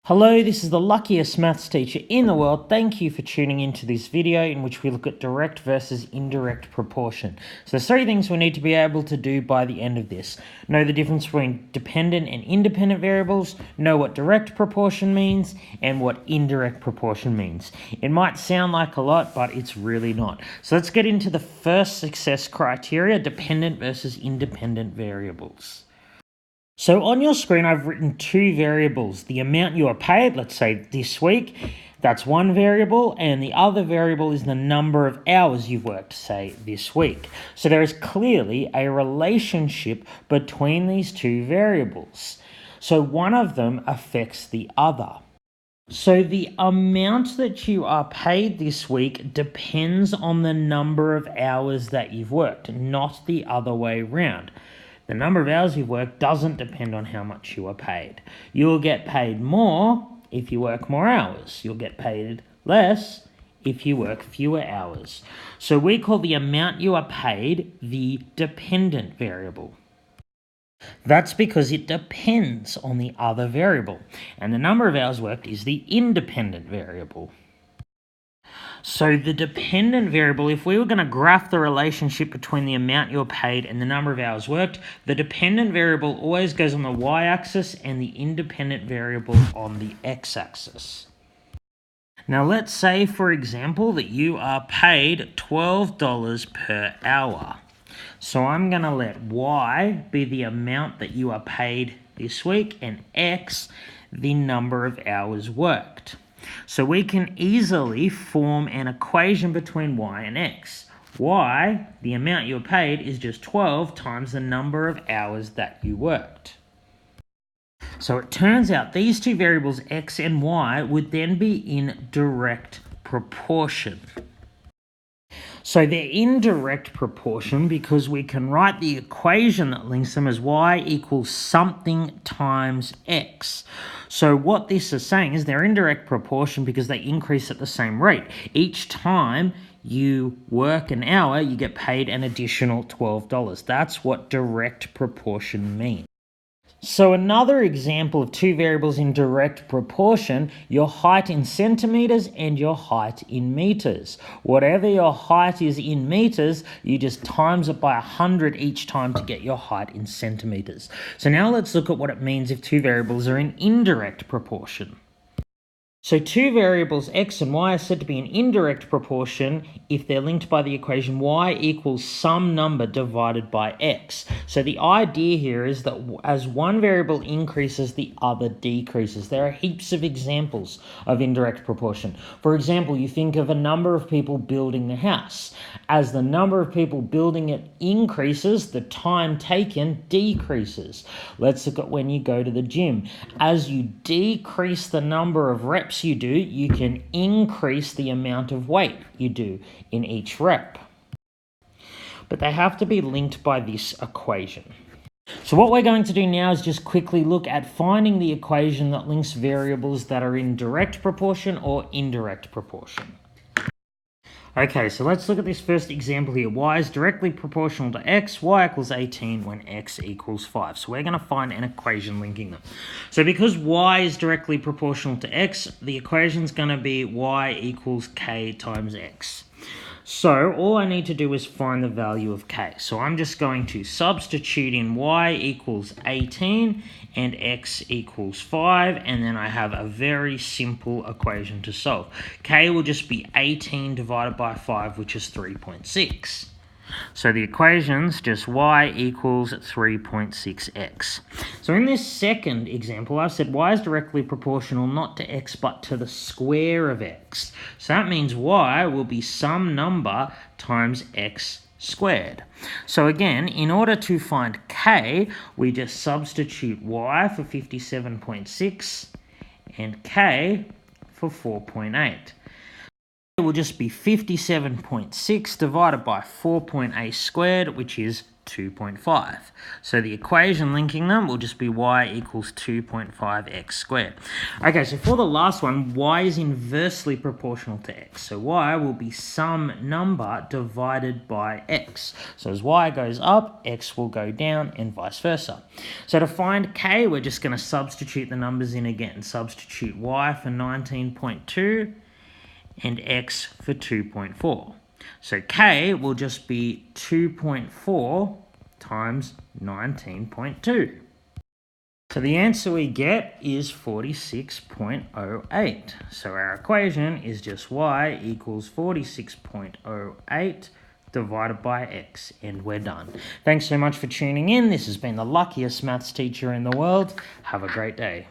Hello, this is the luckiest maths teacher in the world. Thank you for tuning into this video in which we look at direct versus indirect proportion. So there's three things we need to be able to do by the end of this. Know the difference between dependent and independent variables, know what direct proportion means, and what indirect proportion means. It might sound like a lot, but it's really not. So let's get into the first success criteria, dependent versus independent variables. So on your screen, I've written two variables. The amount you are paid, let's say this week, that's one variable, and the other variable is the number of hours you've worked, say this week. So there is clearly a relationship between these two variables. So one of them affects the other. So the amount that you are paid this week depends on the number of hours that you've worked, not the other way around. The number of hours you've worked doesn't depend on how much you are paid. You'll get paid more if you work more hours. You'll get paid less if you work fewer hours. So we call the amount you are paid the dependent variable. That's because it depends on the other variable. And the number of hours worked is the independent variable. So the dependent variable, if we were going to graph the relationship between the amount you're paid and the number of hours worked, the dependent variable always goes on the y-axis and the independent variable on the x-axis. Now let's say, for example, that you are paid $12 per hour. So I'm going to let y be the amount that you are paid this week and x the number of hours worked. So we can easily form an equation between y and x. Y, the amount you're paid, is just 12 times the number of hours that you worked. So it turns out these two variables, x and y, would then be in direct proportion. So they're in direct proportion because we can write the equation that links them as y equals something times x. So what this is saying is they're in direct proportion because they increase at the same rate. Each time you work an hour, you get paid an additional $12. That's what direct proportion means. So another example of two variables in direct proportion, your height in centimeters and your height in meters. Whatever your height is in meters, you just times it by 100 each time to get your height in centimeters. So now let's look at what it means if two variables are in indirect proportion. So two variables x and y are said to be in indirect proportion if they're linked by the equation y equals some number divided by x. So the idea here is that as one variable increases, the other decreases. There are heaps of examples of indirect proportion. For example, you think of a number of people building the house. As the number of people building it increases, the time taken decreases. Let's look at when you go to the gym. As you decrease the number of reps you do, you can increase the amount of weight you do in each rep. But they have to be linked by this equation. So what we're going to do now is just quickly look at finding the equation that links variables that are in direct proportion or indirect proportion. Okay, so let's look at this first example here. Y is directly proportional to x, y equals 18 when x equals 5. So we're going to find an equation linking them. So because y is directly proportional to x, the equation is going to be y equals k times x. So all I need to do is find the value of k. So I'm just going to substitute in y equals 18 and x equals 5, and then I have a very simple equation to solve. K will just be 18 divided by 5, which is 3.6. So the equation's just y equals 3.6x. So in this second example, I've said y is directly proportional not to x but to the square of x. So that means y will be some number times x squared. So again, in order to find k, we just substitute y for 57.6 and k for 4.8. It will just be 57.6 divided by 4.8 squared, which is 2.5. So the equation linking them will just be y equals 2.5x squared. Okay, so for the last one, y is inversely proportional to x. So y will be some number divided by x. So as y goes up, x will go down and vice versa. So to find k, we're just going to substitute the numbers in again. Substitute y for 19.2 and x for 2.4. So k will just be 2.4 times 19.2. So the answer we get is 46.08. So our equation is just y equals 46.08 divided by x, and we're done. Thanks so much for tuning in. This has been the luckiest maths teacher in the world. Have a great day.